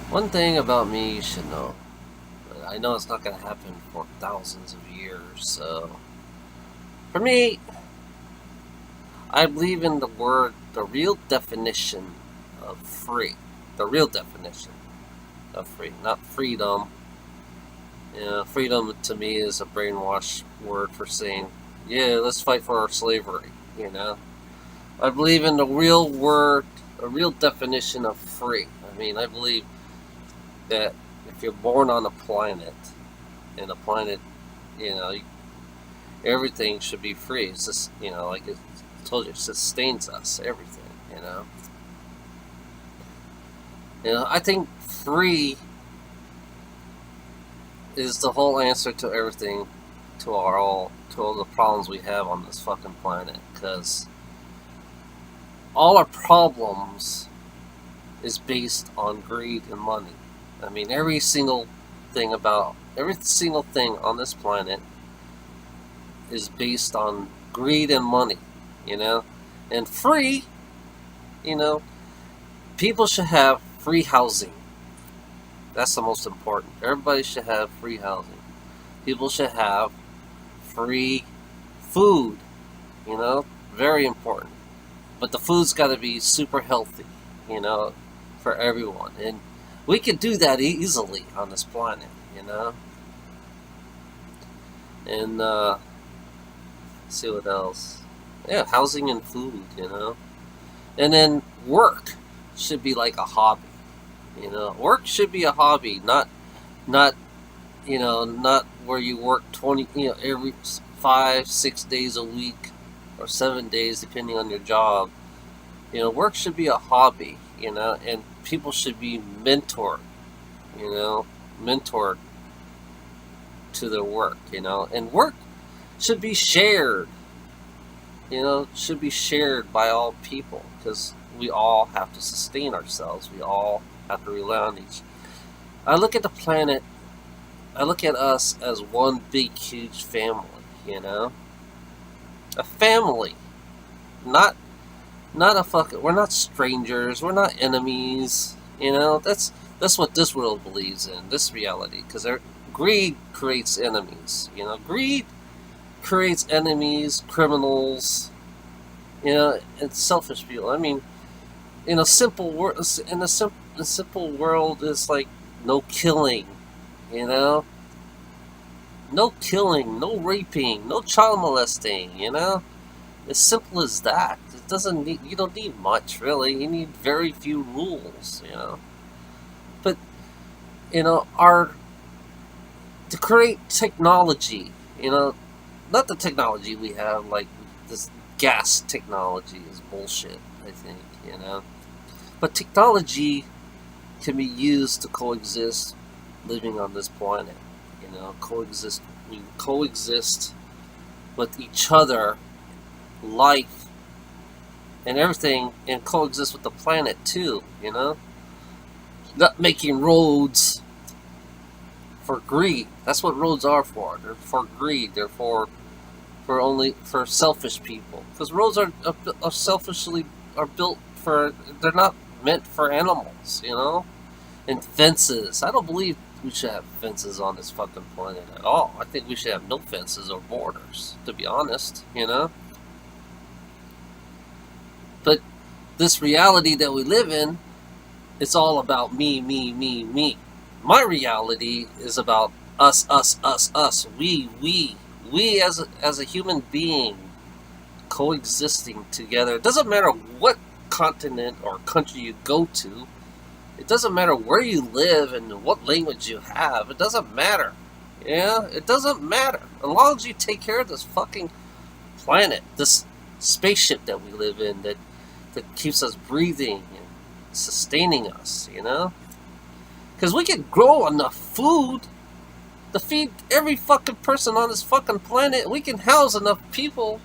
One thing about me you should know. I know it's not going to happen for thousands of years, so. For me, I believe in the real definition of free. The real definition of free, not freedom. Freedom to me is a brainwash word for saying, yeah, let's fight for our slavery, you know? I believe in the real word, a real definition of free. I mean, I believe that if you're born on a planet, and a planet, you know, everything should be free. It's just, like I told you, it sustains us, everything, you know. I think free is the whole answer to everything, to all the problems we have on this fucking planet. Because all our problems is based on greed and money. I mean, every single thing on this planet is based on greed and money, you know? And free, you know, people should have free housing. That's the most important. Everybody should have free housing. People should have free food, you know? Very important. But the food's got to be super healthy, you know, for everyone. And we could do that easily on this planet, you know? And, see what else. Yeah, housing and food, you know? And then work should be like a hobby, you know? Work should be a hobby, not, not where you work 20, every 5, 6 days a week or 7 days, depending on your job. Work should be a hobby, and people should be mentored, you know, mentored to their work, and work should be shared, should be shared by all people because we all have to sustain ourselves. We all have to rely on each. I look at the planet, I look at us as one big, huge family, a family, not a fucking. We're not strangers. We're not enemies. That's what this world believes in. This reality, because greed creates enemies. Greed creates enemies, criminals. And selfish people. I mean, in a simple world, in a simple world, is like no killing. You know, no killing, no raping, no child molesting. As simple as that. It doesn't need. You don't need much, really. You need very few rules. But our to create technology. Not the technology we have, like this gas technology is bullshit. I think but technology can be used to coexist, living on this planet. Coexist. We coexist with each other, life, and everything, and coexist with the planet too. Not making roads for greed. That's what roads are for. They're for greed. They're for selfish people. Because roads are selfishly are built for. They're not meant for animals. And fences. I don't believe we should have fences on this fucking planet at all. I think we should have no fences or borders. To be honest, But this reality that we live in, it's all about me, me, me, me. My reality is about us, us, us, us. We as a human being coexisting together. It doesn't matter what continent or country you go to. It doesn't matter where you live and what language you have. It doesn't matter. Yeah, it doesn't matter. As long as you take care of this fucking planet, this spaceship that we live in that keeps us breathing and sustaining us, Because we can grow enough food to feed every fucking person on this fucking planet. We can house enough people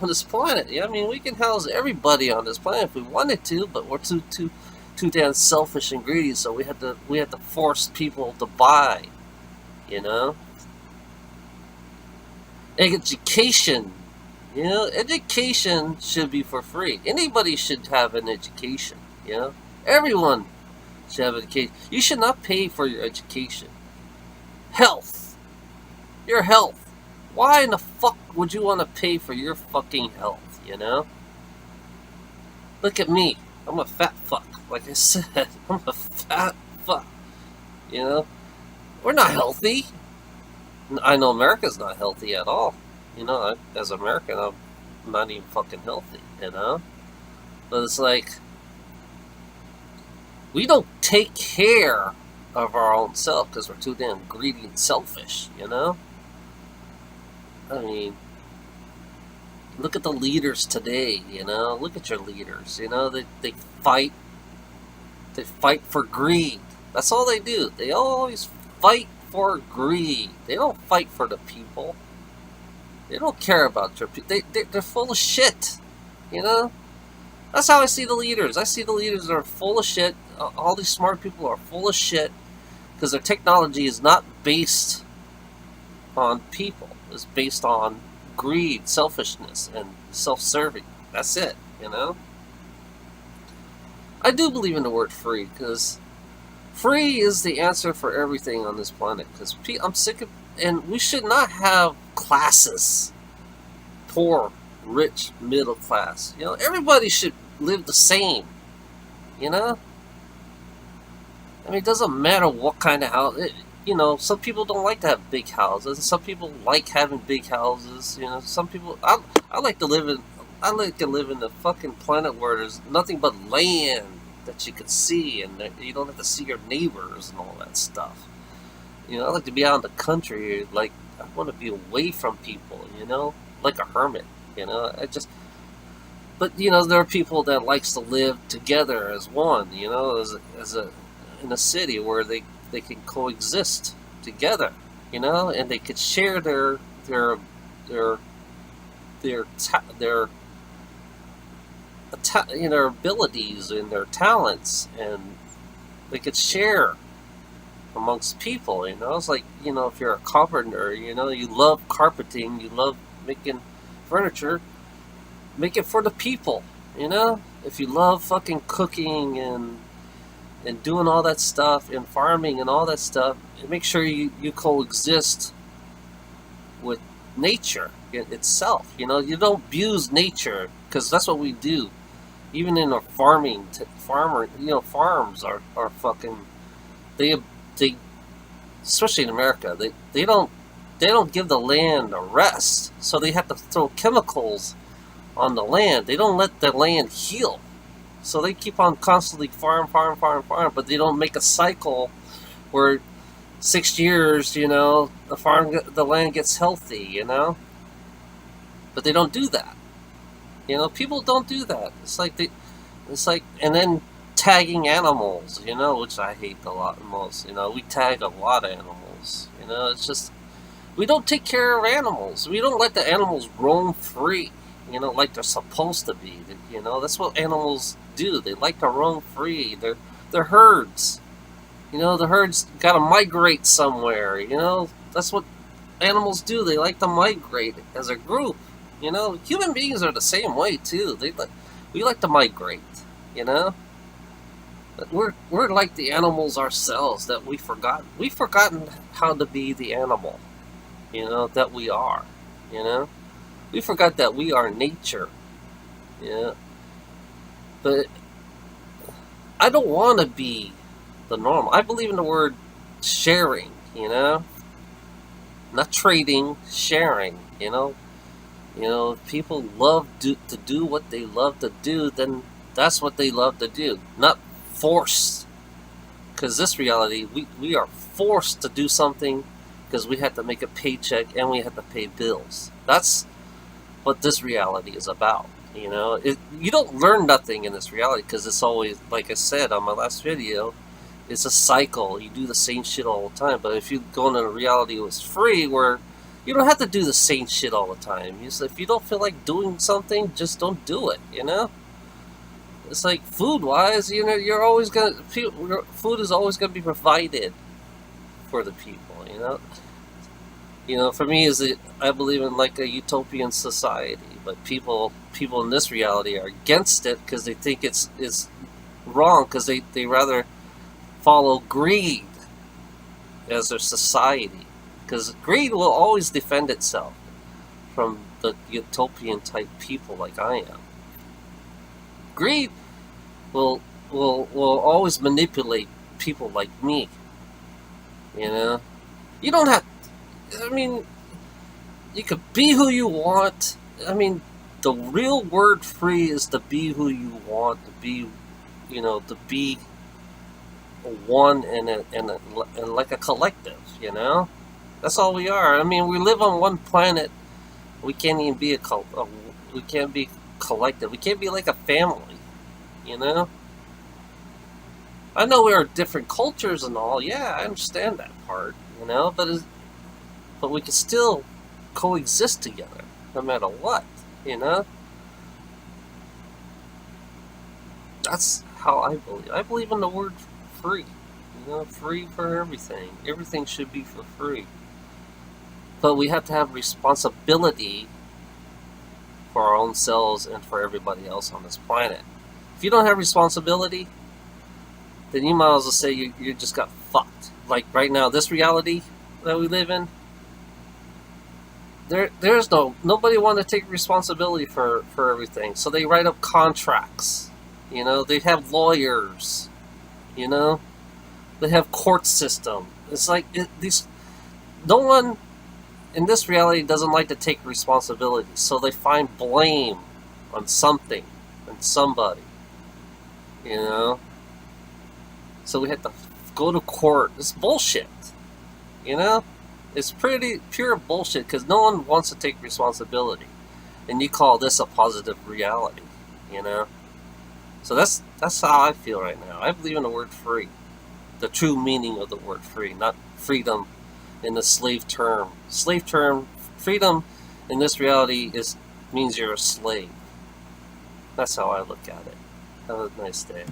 on this planet. Yeah, I mean, we can house everybody on this planet if we wanted to, but we're too damn selfish and greedy. So we had to force people to buy. Education. Education should be for free. Anybody should have an education. Everyone should have education. You should not pay for your education. Health. Your health. Why in the fuck would you want to pay for your fucking health, you know? Look at me. I'm a fat fuck. Like I said, I'm a fat fuck. You know? We're not healthy. I know America's not healthy at all. You know, as an American, I'm not even fucking healthy, you know? But it's like, we don't take care of our own self because we're too damn greedy and selfish, you know? I mean, look at the leaders today, you know? Look at your leaders, you know? They fight. They fight for greed. That's all they do. They always fight for greed. They don't fight for the people. They don't care about your people. They're full of shit, you know? That's how I see the leaders. I see the leaders that are full of shit. All these smart people are full of shit because their technology is not based on people. It's based on greed, selfishness, and self-serving. That's it, you know? I do believe in the word free because free is the answer for everything on this planet. Because I'm sick of, and we should not have classes, poor, rich, middle class. You know, everybody should live the same. You know, I mean, it doesn't matter what kind of house. You know, some people don't like to have big houses. Some people like having big houses. You know, some people. I like to live in. I like to live in the fucking planet where there's nothing but land that you can see, and you don't have to see your neighbors and all that stuff. You know, I like to be out in the country. Like, I want to be away from people. You know, like a hermit. You know, But you know, there are people that likes to live together as one. You know, as a in a city where they can coexist together. You know, and they could share their you know, abilities and their talents, and they could share amongst people. You know, it's like, you know, if you're a carpenter, you know, you love carpeting, you love making furniture, make it for the people. You know, if you love fucking cooking and doing all that stuff and farming and all that stuff, make sure you coexist with nature itself. You know, you don't abuse nature because that's what we do. Even in our farming, you know, farms are fucking, they especially in America, they don't give the land a rest, so they have to throw chemicals on the land. They don't let the land heal, so they keep on constantly farm, but they don't make a cycle where 6 years, you know, the land gets healthy, you know, but they don't do that. You know, people don't do that. It's like, and then tagging animals, you know, which I hate a lot most. You know, we tag a lot of animals. You know, it's just, we don't take care of animals. We don't let the animals roam free, you know, like they're supposed to be. You know, that's what animals do. They like to roam free. They're herds. You know, the herds got to migrate somewhere. You know, that's what animals do. They like to migrate as a group. You know, human beings are the same way too. We like to migrate. You know, but we're like the animals ourselves that we've forgotten how to be the animal. You know, that we are. You know, we forgot that we are nature. Yeah, but I don't want to be the normal. I believe in the word sharing. You know, not trading, sharing. You know, if people love to do what they love to do, then that's what they love to do, not forced. Because this reality, we are forced to do something because we have to make a paycheck and we have to pay bills. That's what this reality is about. You know, you don't learn nothing in this reality because it's always, like I said on my last video, it's a cycle. You do the same shit all the time. But if you go into a reality that's free, where you don't have to do the same shit all the time. If you don't feel like doing something, just don't do it, you know? It's like food-wise, you know, food is always going to be provided for the people, you know? You know, for me, I believe in like a utopian society, but people in this reality are against it because they think it's wrong, because they rather follow greed as their society, because greed will always defend itself from the utopian type people like I am. Greed will always manipulate people like me. You know, you don't have. I mean, you could be who you want. I mean, the real word free is to be who you want, to be, to be one and like a collective. That's all we are. I mean, we live on one planet. We can't even be we can't be collective. We can't be like a family. You know. I know we are different cultures and all. Yeah, I understand that part. But we can still coexist together, no matter what. You know. That's how I believe. I believe in the word free. Free for everything. Everything should be for free. But we have to have responsibility for our own selves and for everybody else on this planet. If you don't have responsibility, then you might as well say you just got fucked. Like right now, this reality that we live in, there's nobody want to take responsibility for everything. So they write up contracts. They have lawyers. They have court system. It's like no one in this reality doesn't like to take responsibility, so they find blame on something and somebody. So we have to go to court. It's bullshit. It's pretty pure bullshit because no one wants to take responsibility, and you call this a positive reality. So that's how I feel right now. I believe in the word free, the true meaning of the word free, not freedom in the slave term. Freedom in this reality means you're a slave. That's how I look at it. Have a nice day.